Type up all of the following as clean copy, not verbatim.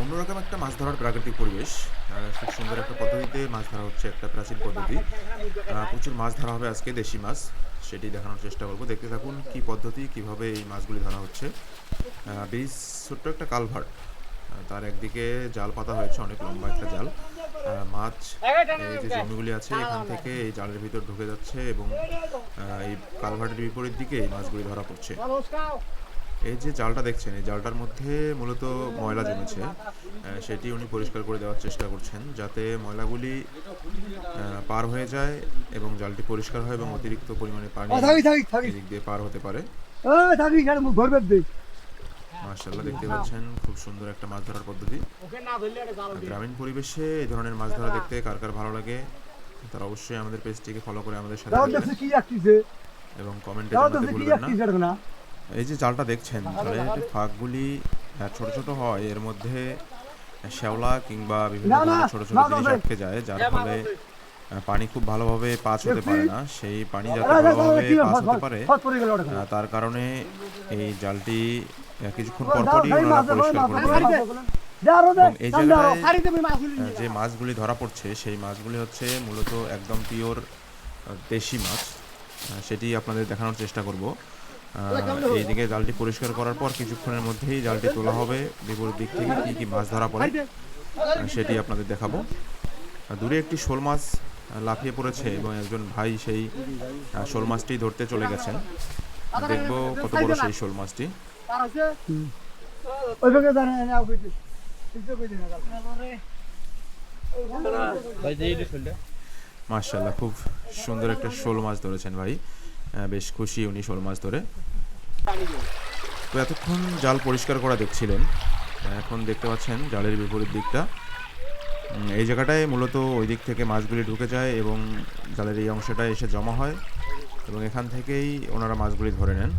অন্যরকম একটা মাছ ধরার প্রাকৃতিক পরিবেশ। খুব সুন্দর একটা পদ্ধতিতে মাছ ধরা হচ্ছে, একটা প্রাচীন পদ্ধতি। প্রচুর মাছ ধরা হবে আজকে, দেশি মাছ। সেটি দেখানোর চেষ্টা করব। দেখতে থাকুন কী পদ্ধতি, কীভাবে এই মাছগুলি ধরা হচ্ছে। বেশ ছোট্ট একটা কালভার্ট, তার একদিকে জাল পাতা হয়েছে, অনেক লম্বা একটা জাল। মাছ এই যে জমিগুলি আছে এখান থেকে এই জালের ভিতর ঢুকে যাচ্ছে এবং এই কালভার্টের বিপরীত দিকে এই মাছগুলি ধরা পড়ছে। এই যে জালটা দেখছেন, এই জালটার মধ্যে মূলত ময়লা জমেছে। সেটি উনি পরিষ্কার করে দেওয়ার চেষ্টা করছেন, যাতে ময়লাগুলি পার হয়ে যায় এবং জালটি পরিষ্কার হয় এবং অতিরিক্ত পরিমাণে পানি এদিক দিয়ে পার হতে পারে। মাশাআল্লাহ, দেখতে পাচ্ছেন খুব সুন্দর একটা মাছ ধরার পদ্ধতি। গ্রামীণ পরিবেশে এই ধরনের মাছ ধরা দেখতে কার কার ভালো লাগে তারা অবশ্যই আমাদের পেজটিকে ফলো করে আমাদের সাথে থাকবেন এবং কমেন্টে জানাতে ভুলবেন না। এই যে জালটা দেখছেন, জালের ফাঁকগুলি ছোট ছোট হয়, এর মধ্যে শ্যাওলা কিংবা বিভিন্ন ধরনের ছোট ছোট জিনিস আটকে যায়, যার ফলে পানি খুব ভালোভাবে পাস হতে পারে না। সেই পানি যাতে ভালোভাবে পাস হতে পারে তার কারণে এই জালটি কিছুক্ষণ পরপরই ওনারা পরিষ্কার করে দেন। এবং এই জায়গায় যে মাছগুলি ধরা পড়ছে সেই মাছগুলি হচ্ছে মূলত একদম পিওর দেশি মাছ। সেটি আপনাদের দেখানোর চেষ্টা করব। এইদিকে জালটি পরিষ্কার করার পর কিছুক্ষণের মধ্যেই জালটি তোলা হবে। বিপরীত দিক থেকে কী কী মাছ ধরা পড়ে সেটি আপনাদের দেখাবো। দূরে একটি শোল মাছ লাফিয়ে পড়েছে এবং একজন ভাই সেই শোল মাছটি ধরতে চলে গেছেন। দেখবো কত বড় সেই শোল মাছটি। মাশাআল্লাহ, খুব সুন্দর একটা শোল মাছ ধরেছেন ভাই। বেশ খুশি উনি শোল মাছ ধরে। তো এতক্ষণ জাল পরিষ্কার করা দেখছিলেন, এখন দেখতে পাচ্ছেন জালের বিপরীত দিকটা। এই জায়গাটায় মূলত ওই দিক থেকে মাছগুলি ঢুকে যায় এবং জালের এই অংশটায় এসে জমা হয় এবং এখান থেকেই ওনারা মাছগুলি ধরে নেন।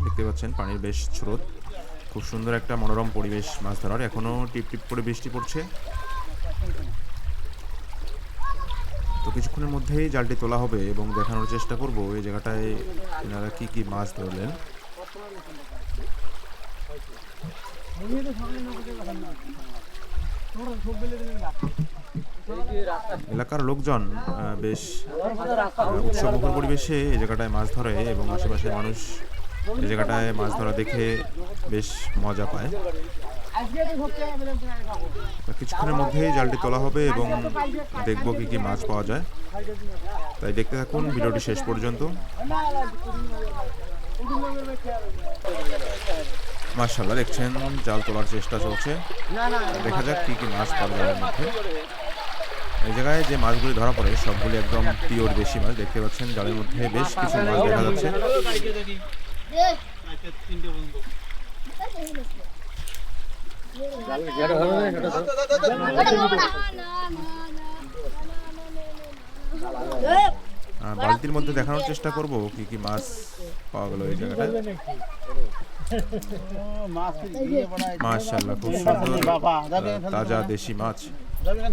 দেখতে পাচ্ছেন পানির বেশ স্রোত, খুব সুন্দর একটা মনোরম পরিবেশ মাছ ধরার। এখনও টিপ টিপ করে বৃষ্টি পড়ছে। তো কিছুক্ষণের মধ্যেই জালটি তোলা হবে এবং দেখানোর চেষ্টা করব এই জায়গাটায় এনারা কি কি মাছ ধরলেন। এলাকার লোকজন বেশ উৎসবমুখর পরিবেশে এই জায়গাটায় মাছ ধরে এবং আশেপাশের মানুষ এই জায়গাটায় মাছ ধরা দেখে বেশ মজা পায়। কিছুক্ষণের মধ্যেই জালটি তোলা হবে এবং দেখব কি কি মাছ পাওয়া যায়। তাই দেখতে থাকুন ভিডিওটি শেষ পর্যন্ত। মাশাআল্লাহ, দেখছেন জাল তোলার চেষ্টা চলছে। দেখা যাক কি কি মাছ পাওয়া যায় এর মধ্যে। এই জায়গায় যে মাছগুলি ধরা পড়ে সবগুলি একদম পিওর দেশি মাছ। দেখতে পাচ্ছেন জালের মধ্যে বেশ কিছু মাছ দেখা যাচ্ছে। বালতির মধ্যে দেখানোর চেষ্টা করব কি কি মাছ পাওয়া গেল এই জায়গাটায়। মাশাআল্লাহ, খুব সুন্দর তাজা দেশি মাছ।